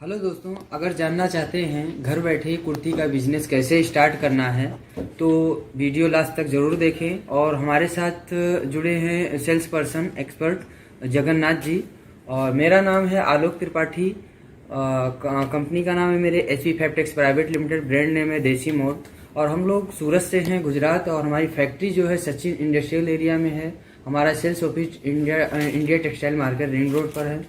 Hello दोस्तों, अगर जानना चाहते हैं घर बैठे कुर्ती का बिजनेस कैसे स्टार्ट करना है तो वीडियो लास्ट तक ज़रूर देखें। और हमारे साथ जुड़े हैं sales person expert Jagannath ji और मेरा नाम है आलोक त्रिपाठी। कंपनी का नाम है मेरे HP fabrics private limited, brand name है देसी मोड और हम लोग सूरत से हैं गुजरात। और हमारी फैक्ट्री जो है सचिन इंडस्ट्रियल एरिया में है। हमारा sales office India textile market ring road पर है।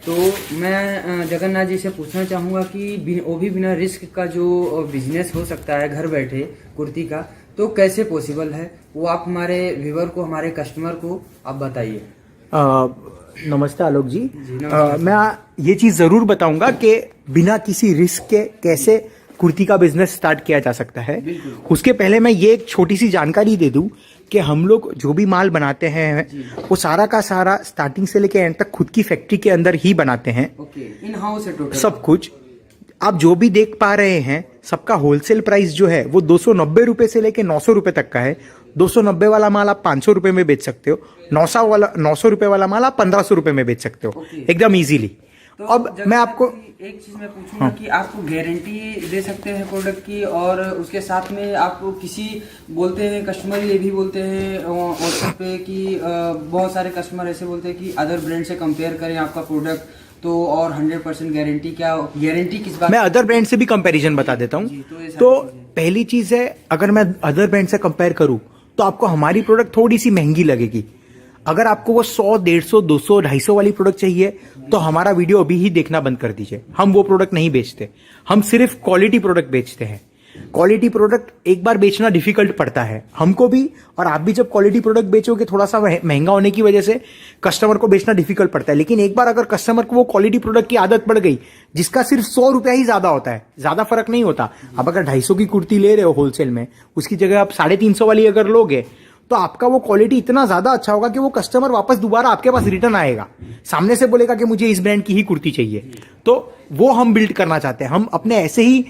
तो मैं जगन्नाथ जी से पूछना चाहूँगा कि वो भी बिना रिस्क का जो बिजनेस हो सकता है घर बैठे कुर्ती का, तो कैसे पॉसिबल है वो आप हमारे व्यूवर को, हमारे कस्टमर को आप बताइए। नमस्ते आलोक जी, नमस्ते। मैं ये चीज़ ज़रूर बताऊंगा कि बिना किसी रिस्क के कैसे कुर्ती का बिजनेस स्टार्ट किया जा सकता है। उसके पहले मैं ये एक छोटी सी जानकारी दे दूं कि हम लोग जो भी माल बनाते हैं वो सारा का सारा स्टार्टिंग से लेकर एंड तक खुद की फैक्ट्री के अंदर ही बनाते हैं। इन हाउस है टोटल सब कुछ आप जो भी देख पा रहे हैं, सबका होलसेल प्राइस जो है वो 290 रुपए से लेकर 900 रुपए तक का है। 290 वाला माल आप 500 रुपए में बेच सकते हो, 900 रुपए वाला माल आप 1500 रुपए में बेच सकते हो एकदम इजीली। तो अब मैं आपको एक चीज मैं पूछूंगा कि आपको गारंटी दे सकते हैं प्रोडक्ट की, और उसके साथ में आप किसी बोलते हैं कस्टमर ये भी बोलते हैं व्हाट्सएप पे कि बहुत सारे कस्टमर ऐसे बोलते हैं कि अदर ब्रांड से कंपेयर करें आपका प्रोडक्ट तो, और 100% गारंटी, क्या गारंटी किस बात? मैं अदर ब्रांड से भी कंपैरिजन बता देता हूँ। तो पहली चीज है, अगर मैं अदर ब्रांड से कंपेयर करूं तो आपको हमारी प्रोडक्ट थोड़ी सी महंगी लगेगी। अगर आपको वो 100, 150, 200, 250 वाली प्रोडक्ट चाहिए तो हमारा वीडियो अभी ही देखना बंद कर दीजिए। हम वो प्रोडक्ट नहीं बेचते, हम सिर्फ क्वालिटी प्रोडक्ट बेचते हैं। क्वालिटी प्रोडक्ट एक बार बेचना डिफिकल्ट पड़ता है हमको भी, और आप भी जब क्वालिटी प्रोडक्ट बेचोगे थोड़ा सा महंगा होने की वजह से कस्टमर को बेचना डिफिकल्ट पड़ता है। लेकिन एक बार अगर कस्टमर को वो क्वालिटी प्रोडक्ट की आदत पड़ गई, जिसका सिर्फ 100 रुपया ही ज्यादा होता है, ज्यादा फर्क नहीं होता। अब अगर 250 की कुर्ती ले रहे हो होलसेल में, उसकी जगह आप 350 वाली अगर लोगे तो आपका वो क्वालिटी इतना ज्यादा अच्छा होगा कि वो कस्टमर वापस दोबारा आपके पास रिटर्न आएगा, सामने से बोलेगा कि मुझे इस ब्रांड की ही कुर्ती चाहिए। तो वो हम बिल्ड करना चाहते हैं। हम अपने ऐसे ही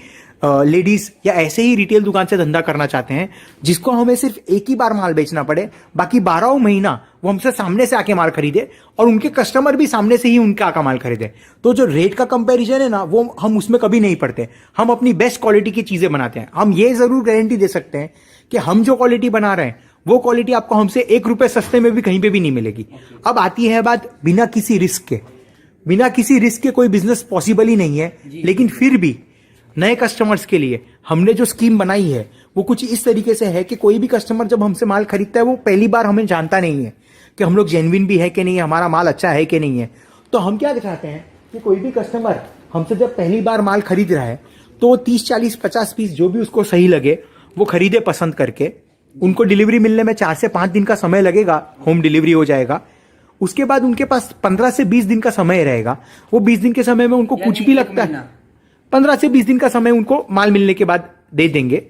लेडीज या ऐसे ही रिटेल दुकान से धंधा करना चाहते हैं जिसको हमें सिर्फ एक ही बार माल बेचना पड़े, बाकी 12 महीना वो हमसे सामने से आके माल खरीदे और उनके कस्टमर भी सामने से ही उनका आका माल खरीदे। तो जो रेट का कंपैरिजन है ना, वो हम उसमें कभी नहीं पड़ते। हम अपनी बेस्ट क्वालिटी की चीजें बनाते हैं। हम ये जरूर गारंटी दे सकते हैं कि हम जो क्वालिटी बना रहे हैं वो क्वालिटी आपको हमसे 1 रुपए सस्ते में भी कहीं पे भी नहीं मिलेगी। अब आती है बात बिना किसी रिस्क के। बिना किसी रिस्क के कोई बिजनेस पॉसिबल ही नहीं है। लेकिन फिर भी नए कस्टमर्स के लिए हमने जो स्कीम बनाई है वो कुछ इस तरीके से है कि कोई भी कस्टमर जब हमसे माल खरीदता है वो पहली बार हमें जानता नहीं है कि हम लोग जेन्युइन भी है कि नहीं है, हमारा माल अच्छा है कि नहीं है। तो हम क्या चाहते हैं कि कोई भी कस्टमर हमसे जब पहली बार माल खरीद रहा है तो वो 30, 40, 50 पीस जो भी उसको सही लगे वो खरीदे पसंद करके। उनको डिलीवरी मिलने में 4 से 5 दिन का समय लगेगा, होम डिलीवरी हो जाएगा। उसके बाद उनके पास 15 से 20 दिन का समय रहेगा। वो 20 दिन के समय में उनको कुछ भी लगता है, 15 से 20 दिन का समय उनको माल मिलने के बाद दे देंगे।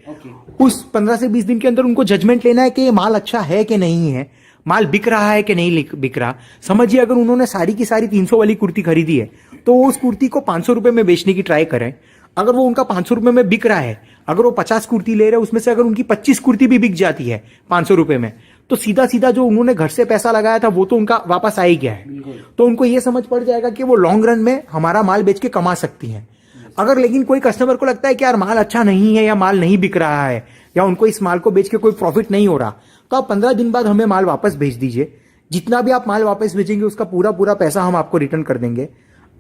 उस 15 से 20 दिन के अंदर उनको जजमेंट लेना है कि ये माल अच्छा है कि नहीं है, माल बिक रहा है कि नहीं बिक रहा। समझिए अगर उन्होंने सारी की सारी 300 वाली कुर्ती खरीदी है तो वो उस कुर्ती को 500 रुपए में बेचने की ट्राई करें। अगर वो उनका 500 रुपए में बिक रहा है, अगर वो 50 कुर्ती ले रहे हैं, उसमें से अगर उनकी 25 कुर्ती भी बिक जाती है 500 रुपए में, तो सीधा सीधा जो उन्होंने घर से पैसा लगाया था वो तो उनका वापस आ ही गया है। तो उनको ये समझ पड़ जाएगा कि वो लॉन्ग रन में हमारा माल बेच के कमा सकती हैं। अगर लेकिन कोई कस्टमर को लगता है कि यार माल अच्छा नहीं है या माल नहीं बिक रहा है या उनको इस माल को बेच के कोई प्रॉफिट नहीं हो रहा, तो आप 15 दिन बाद हमें माल वापस भेज दीजिए। जितना भी आप माल वापस भेजेंगे उसका पूरा पैसा हम आपको रिटर्न कर देंगे।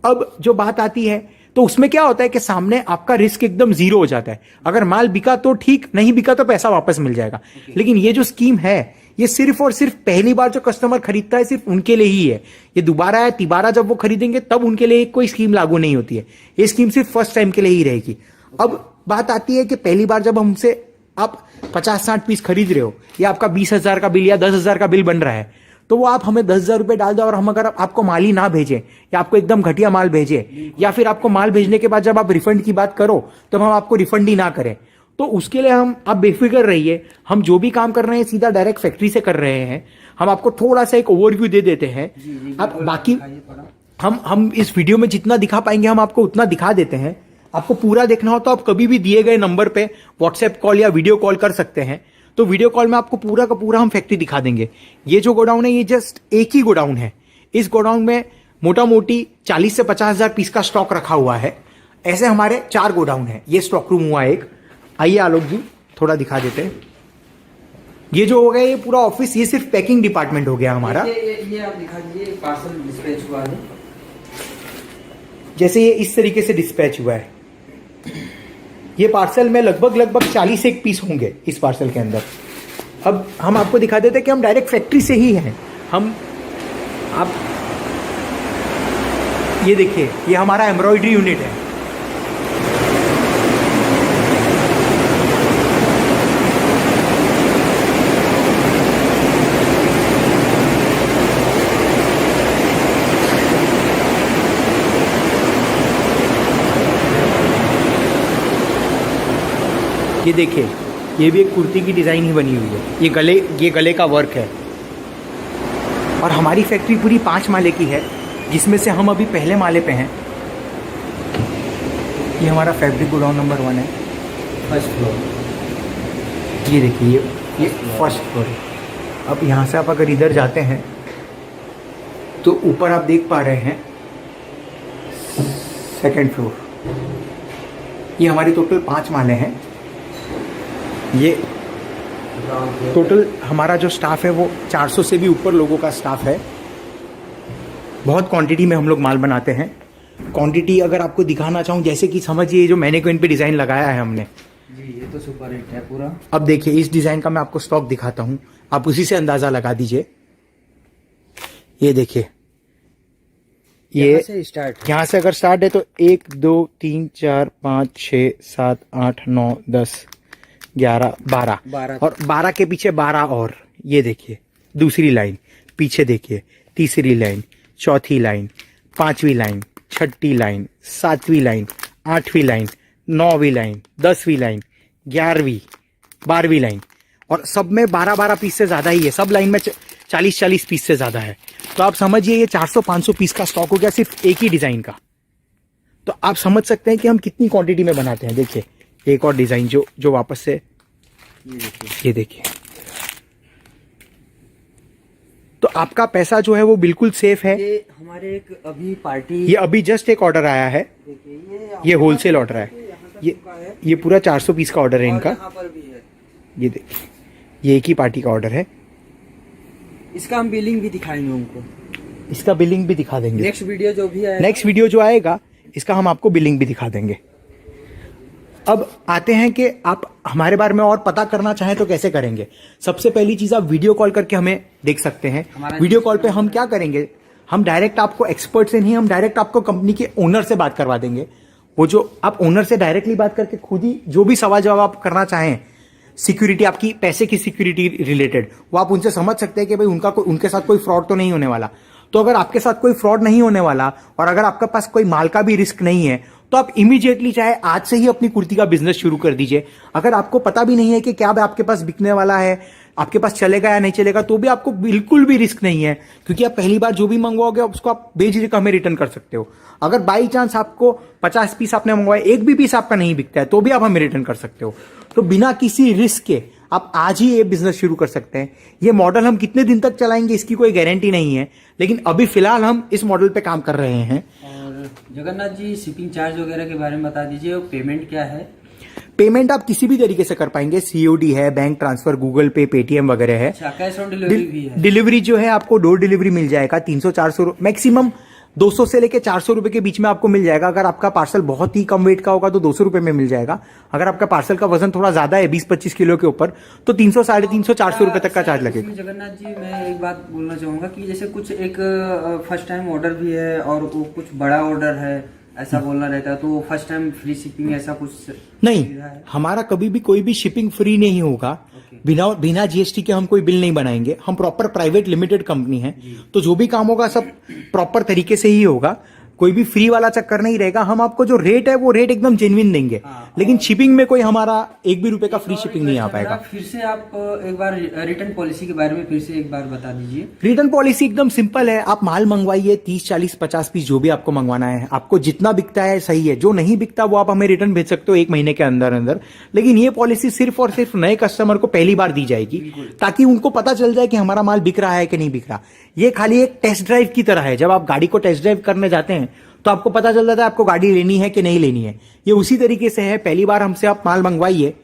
अब जो बात आती है तो उसमें क्या होता है कि सामने आपका रिस्क एकदम जीरो हो जाता है। अगर माल बिका तो ठीक, नहीं बिका तो पैसा वापस मिल जाएगा। लेकिन ये जो स्कीम है ये सिर्फ और सिर्फ पहली बार जो कस्टमर खरीदता है सिर्फ उनके लिए ही है। ये दोबारा या तिबारा जब वो खरीदेंगे तब उनके लिए कोई स्कीम लागू नहीं होती है। ये स्कीम सिर्फ फर्स्ट टाइम के लिए ही रहेगी। अब बात आती है कि पहली बार जब हमसे आप 50-60 पीस खरीद रहे हो या आपका 20,000 का बिल या 10,000 का बिल बन रहा है, तो वो आप हमें 10,000 रुपए डाल दो और हम अगर आपको माल ही ना भेजे या आपको एकदम घटिया माल भेजे, या फिर आपको माल भेजने के बाद जब आप रिफंड की बात करो तो हम आपको रिफंड ही ना करें, तो उसके लिए आप बेफिक्र रहिए। हम जो भी काम कर रहे हैं सीधा डायरेक्ट फैक्ट्री से कर रहे हैं। हम आपको थोड़ा सा एक ओवरव्यू दे देते हैं। अब बाकी हम इस वीडियो में जितना दिखा पाएंगे हम आपको उतना दिखा देते हैं। आपको पूरा देखना हो तो आप कभी भी दिए गए नंबर पे व्हाट्सएप कॉल या वीडियो कॉल कर सकते हैं। तो वीडियो कॉल में आपको पूरा का पूरा हम फैक्ट्री दिखा देंगे। ये जो गोडाउन है ये जस्ट एक ही गोडाउन है। इस गोडाउन में मोटा मोटी 40 से 50 हजार पीस का स्टॉक रखा हुआ है। ऐसे हमारे 4 गोडाउन है। ये स्टॉक रूम हुआ एक। आइए आलोक जी थोड़ा दिखा देते हैं। ये जो हो गया ये पूरा ऑफिस, ये सिर्फ पैकिंग डिपार्टमेंट हो गया हमारा। ये आप दिखा दीजिए, पार्सल डिस्पैच हुआ है। जैसे ये इस तरीके से डिस्पैच हुआ है। ये पार्सल में लगभग 40 एक पीस होंगे इस पार्सल के अंदर। अब हम आपको दिखा देते हैं कि हम डायरेक्ट फैक्ट्री से ही हैं। आप ये देखिए, ये हमारा एम्ब्रॉयडरी यूनिट है। ये देखिए, ये भी एक कुर्ती की डिज़ाइन ही बनी हुई है। ये गले का वर्क है। और हमारी फैक्ट्री पूरी 5 माले की है, जिसमें से हम अभी पहले माले पे हैं। ये हमारा फैब्रिक गोडाउन नंबर 1 है, फर्स्ट फ्लोर। ये देखिए, ये फर्स्ट फ्लोर है। अब यहाँ से आप अगर इधर जाते हैं तो ऊपर आप देख पा रहे हैं सेकंड फ्लोर। ये हमारी टोटल 5 माले हैं। ये टोटल हमारा जो स्टाफ है वो 400 से भी ऊपर लोगों का स्टाफ है। बहुत क्वांटिटी में हम लोग माल बनाते हैं। क्वांटिटी अगर आपको दिखाना चाहूँ, जैसे कि समझिए जो मैनेक्विन पे डिज़ाइन लगाया है हमने जी, ये तो सुपर हिट है पूरा। अब देखिए इस डिज़ाइन का मैं आपको स्टॉक दिखाता हूँ, आप उसी से अंदाज़ा लगा दीजिए। ये देखिए, ये यहाँ से अगर स्टार्ट है तो 1 2 3 4 5 6 7 8 9 10 11 12 और 12 के पीछे 12 और। ये देखिए दूसरी लाइन, पीछे देखिए तीसरी लाइन, चौथी लाइन, 5वीं लाइन, 6ठी लाइन, 7वीं लाइन, 8वीं लाइन, 9वीं लाइन, 10वीं लाइन, 11वीं, 12वीं लाइन। और सब में 12 पीस से ज़्यादा ही है। सब लाइन में 40 पीस से ज़्यादा है। तो आप समझिए ये 400-500 पीस का स्टॉक हो गया सिर्फ एक ही डिज़ाइन का। तो आप समझ सकते हैं कि हम कितनी क्वांटिटी में बनाते हैं। देखिए एक और डिज़ाइन जो वापस से ये देखिए। तो आपका पैसा जो है वो बिल्कुल सेफ है। ये हमारे एक अभी पार्टी, ये अभी जस्ट एक ऑर्डर आया है। ये होलसेल ऑर्डर है। ये पूरा 400 पीस का ऑर्डर है इनका। यहाँ पर भी है। ये देखिए, ये एक ही पार्टी का ऑर्डर है। इसका हम बिलिंग भी दिखाएंगे उनको। इसका बिलिंग भी दिखा देंगे। नेक्स्ट वीडियो जो आएगा इसका हम आपको बिलिंग भी दिखा देंगे। अब आते हैं कि आप हमारे बारे में और पता करना चाहें तो कैसे करेंगे। सबसे पहली चीज, आप वीडियो कॉल करके हमें देख सकते हैं। वीडियो कॉल पे हम क्या करेंगे, हम डायरेक्ट आपको एक्सपर्ट से नहीं, हम डायरेक्ट आपको कंपनी के ओनर से बात करवा देंगे। वो जो आप ओनर से डायरेक्टली बात करके खुद ही जो भी सवाल जवाब आप करना चाहें, सिक्योरिटी, आपकी पैसे की सिक्योरिटी रिलेटेड, वो आप उनसे समझ सकते हैं कि भाई उनके साथ कोई फ्रॉड तो नहीं होने वाला। तो अगर आपके साथ कोई फ्रॉड नहीं होने वाला और अगर आपके पास कोई माल का भी रिस्क नहीं है तो आप इमीडिएटली चाहे आज से ही अपनी कुर्ती का बिजनेस शुरू कर दीजिए। अगर आपको पता भी नहीं है कि क्या आपके पास बिकने वाला है, आपके पास चलेगा या नहीं चलेगा, तो भी आपको बिल्कुल भी रिस्क नहीं है, क्योंकि आप पहली बार जो भी मंगवाओगे उसको आप बेझिझक हमें रिटर्न कर सकते हो। अगर बाई चांस आपको 50 पीस आपने मंगवाए, एक भी पीस आपका नहीं बिकता है, तो भी आप हमें रिटर्न कर सकते हो। तो बिना किसी रिस्क के आप आज ही ये बिजनेस शुरू कर सकते हैं। ये मॉडल हम कितने दिन तक चलाएंगे इसकी कोई गारंटी नहीं है, लेकिन अभी फिलहाल हम इस मॉडल पे काम कर रहे हैं। और जगन्नाथ जी, शिपिंग चार्ज वगैरह के बारे में बता दीजिए और पेमेंट क्या है। पेमेंट आप किसी भी तरीके से कर पाएंगे। सीओडी है, बैंक ट्रांसफर, गूगल पे, पेटीएम वगैरह है। कैश ऑन डिलीवरी भी है। डिलीवरी जो है आपको डोर डिलीवरी मिल जाएगा। 300-400 मैक्सिमम 200 से लेके 400 रुपए के बीच में आपको मिल जाएगा। अगर आपका पार्सल बहुत ही कम वेट का होगा तो 200 रुपए में मिल जाएगा। अगर आपका पार्सल का वजन थोड़ा ज्यादा है, 20-25 किलो के ऊपर, तो 300, 350, 400 रुपए तक का चार्ज लगेगा। जगन्नाथ जी, मैं एक बात बोलना चाहूंगा कि जैसे कुछ एक फर्स्ट टाइम ऑर्डर भी है और वो कुछ बड़ा ऑर्डर है, ऐसा बोलना रहता है, तो फर्स्ट टाइम फ्री शिपिंग ऐसा कुछ नहीं, हमारा कभी भी कोई भी शिपिंग फ्री नहीं होगा। बिना जीएसटी के हम कोई बिल नहीं बनाएंगे। हम प्रॉपर प्राइवेट लिमिटेड कंपनी है, तो जो भी काम होगा सब प्रॉपर तरीके से ही होगा। कोई भी फ्री वाला चक्कर नहीं रहेगा। हम आपको जो रेट है वो रेट एकदम जेन्युइन देंगे, लेकिन शिपिंग में कोई हमारा एक भी रुपए का फ्री शिपिंग नहीं आ पाएगा। फिर से आप एक बार रिटर्न पॉलिसी के बारे में फिर से एक बार बता दीजिए। रिटर्न पॉलिसी एकदम सिंपल है। आप माल मंगवाइए 30, 40, 50 पीस जो भी आपको मंगवाना है, आपको जितना बिकता है सही है, जो नहीं बिकता वो आप हमें रिटर्न भेज सकते हो 1 महीने के अंदर अंदर। लेकिन ये पॉलिसी सिर्फ और सिर्फ नए कस्टमर को पहली बार दी जाएगी, ताकि उनको पता चल जाए कि हमारा माल बिक रहा है कि नहीं बिक रहा। ये खाली एक टेस्ट ड्राइव की तरह है। जब आप गाड़ी को टेस्ट ड्राइव करने जाते हैं तो आपको पता चल जाता है आपको गाड़ी लेनी है कि नहीं लेनी है। ये उसी तरीके से है, पहली बार हमसे आप माल मंगवाइए,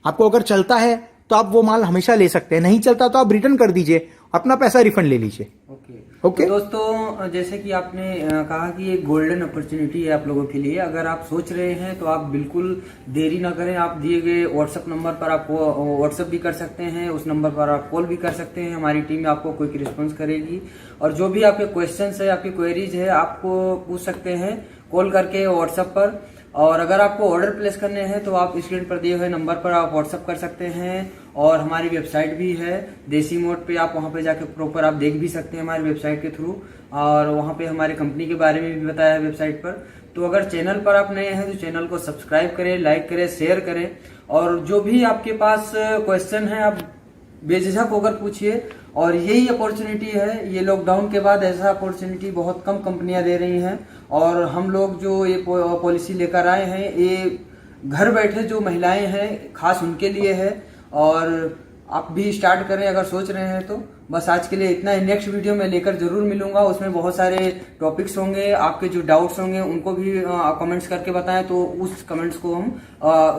आपको अगर चलता है तो आप वो माल हमेशा ले सकते हैं, नहीं चलता तो आप रिटर्न कर दीजिए, अपना पैसा रिफंड ले लीजिए। ओके तो दोस्तों, जैसे कि आपने कहा कि ये गोल्डन अपॉर्चुनिटी है आप लोगों के लिए। अगर आप सोच रहे हैं तो आप बिल्कुल देरी ना करें। आप दिए गए व्हाट्सएप नंबर पर आप व्हाट्सएप भी कर सकते हैं, उस नंबर पर आप कॉल भी कर सकते हैं। हमारी टीम आपको क्विक रिस्पॉन्स करेगी और जो भी आपके क्वेश्चंस है, आपकी क्वेरीज है, आपको पूछ सकते हैं कॉल करके व्हाट्सएप पर। और अगर आपको ऑर्डर प्लेस करने हैं तो आप स्क्रीन पर दिए हुए नंबर पर आप व्हाट्सअप कर सकते हैं। और हमारी वेबसाइट भी है देसी मोड पे, आप वहां पे जाके प्रॉपर आप देख भी सकते हैं हमारी वेबसाइट के थ्रू। और वहां पे हमारी कंपनी के बारे में भी बताया है वेबसाइट पर। तो अगर चैनल पर आप नए हैं तो चैनल को सब्सक्राइब करें, लाइक करें, शेयर करें। और जो भी आपके पास क्वेश्चन है आप बेझिझक होकर पूछिए। और यही अपॉर्चुनिटी है, ये लॉकडाउन के बाद ऐसा अपॉर्चुनिटी बहुत कम कंपनियां दे रही हैं। और हम लोग जो ये पॉलिसी लेकर आए हैं, ये घर बैठे जो महिलाएं हैं खास उनके लिए है। और आप भी स्टार्ट करें अगर सोच रहे हैं तो। बस आज के लिए इतना ही। नेक्स्ट वीडियो में लेकर जरूर मिलूंगा, उसमें बहुत सारे टॉपिक्स होंगे, आपके जो डाउट्स होंगे उनको भी कमेंट्स करके बताएं, तो उस कमेंट्स को हम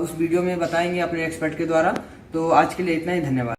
उस वीडियो में बताएंगे अपने एक्सपर्ट के द्वारा। तो आज के लिए इतना ही, धन्यवाद।